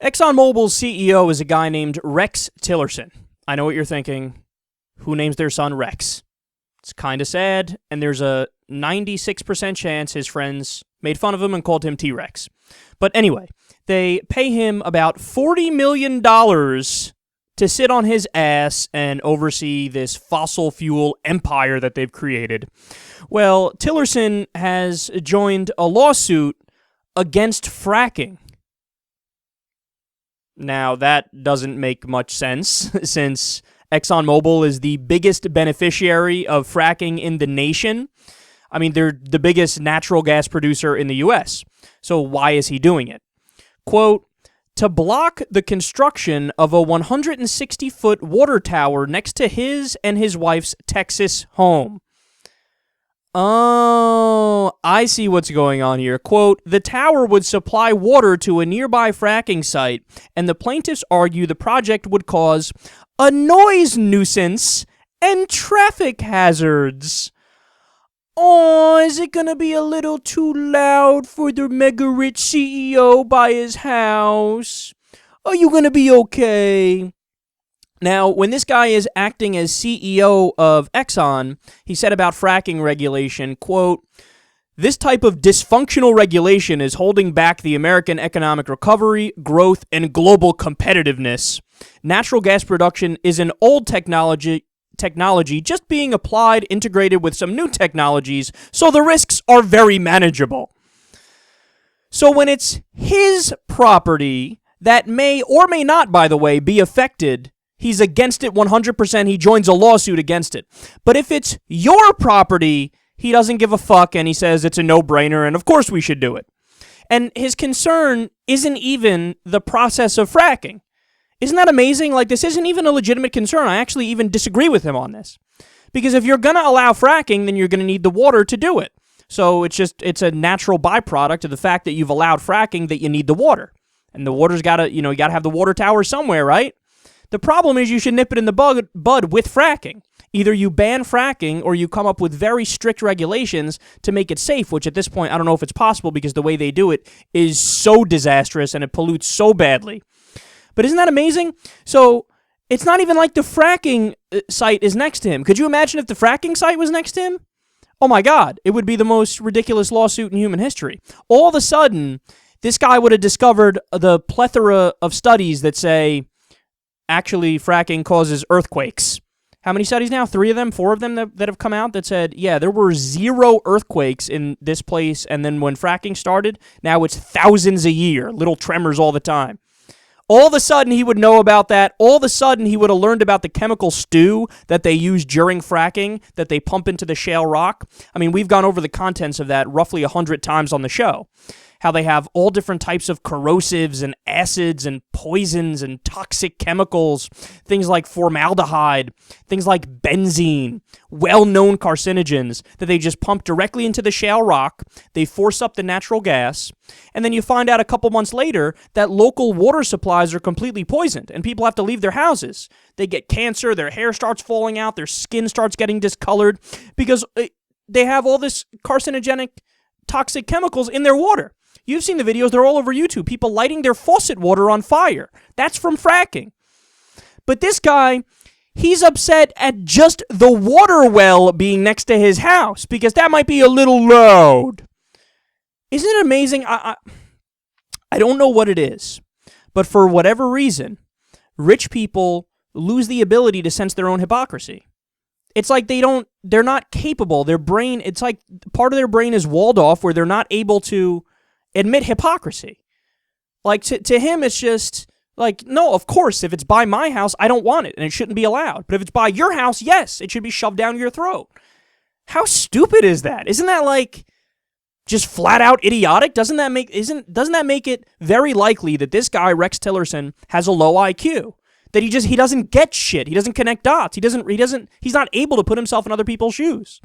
ExxonMobil's CEO is a guy named Rex Tillerson. I know what you're thinking. Who names their son Rex? It's kind of sad, and there's a 96% chance his friends made fun of him and called him T-Rex. But anyway, they pay him about $40 million to sit on his ass and oversee this fossil fuel empire that they've created. Well, Tillerson has joined a lawsuit against fracking. Now, that doesn't make much sense, since ExxonMobil is the biggest beneficiary of fracking in the nation. I mean, they're the biggest natural gas producer in the U.S., so why is he doing it? Quote, to block the construction of a 160-foot water tower next to his and his wife's Texas home. Oh, I see what's going on here. Quote, the tower would supply water to a nearby fracking site, and the plaintiffs argue the project would cause a noise nuisance and traffic hazards. Oh, is it gonna be a little too loud for the mega rich CEO by his house? Are you gonna be okay? Now, when this guy is acting as CEO of Exxon, he said about fracking regulation, quote, this type of dysfunctional regulation is holding back the American economic recovery, growth, and global competitiveness. Natural gas production is an old technology just being applied, integrated with some new technologies, so the risks are very manageable. So when it's his property that may or may not, by the way, be affected, he's against it 100%. He joins a lawsuit against it. But if it's your property, he doesn't give a fuck, and he says it's a no-brainer, and of course we should do it. And his concern isn't even the process of fracking. Isn't that amazing? Like, this isn't even a legitimate concern. I actually even disagree with him on this. Because if you're going to allow fracking, then you're going to need the water to do it. So it's a natural byproduct of the fact that you've allowed fracking that you need the water. And the water's got to, you got to have the water tower somewhere, right? The problem is you should nip it in the bud with fracking. Either you ban fracking or you come up with very strict regulations to make it safe, which at this point I don't know if it's possible because the way they do it is so disastrous and it pollutes so badly. But isn't that amazing? So it's not even like the fracking site is next to him. Could you imagine if the fracking site was next to him? Oh my God, it would be the most ridiculous lawsuit in human history. All of a sudden, this guy would have discovered the plethora of studies that say, actually, fracking causes earthquakes. How many studies now? 3 of them, 4 of them that have come out that said, yeah, there were 0 earthquakes in this place, and then when fracking started, now it's thousands a year, little tremors all the time. All of a sudden, he would know about that. All of a sudden, he would have learned about the chemical stew that they use during fracking, that they pump into the shale rock. I mean, we've gone over the contents of that roughly 100 times on the show. How they have all different types of corrosives and acids and poisons and toxic chemicals, things like formaldehyde, things like benzene, well-known carcinogens that they just pump directly into the shale rock. They force up the natural gas, and then you find out a couple months later that local water supplies are completely poisoned, and people have to leave their houses. They get cancer, their hair starts falling out, their skin starts getting discolored, because they have all this carcinogenic, toxic chemicals in their water. You've seen the videos, they're all over YouTube. People lighting their faucet water on fire. That's from fracking. But this guy, he's upset at just the water well being next to his house because that might be a little loud. Isn't it amazing? I don't know what it is, but for whatever reason, rich people lose the ability to sense their own hypocrisy. It's like they're not capable. Their brain, it's like part of their brain is walled off where they're not able to admit hypocrisy. Like, to him, it's just like, no, of course, if it's by my house, I don't want it, and it shouldn't be allowed. But if it's by your house, yes, it should be shoved down your throat. How stupid is that? Isn't that, like, just flat out idiotic? Doesn't that make it very likely that this guy, Rex Tillerson, has a low IQ? That he doesn't get shit. He doesn't connect dots. He's not able to put himself in other people's shoes.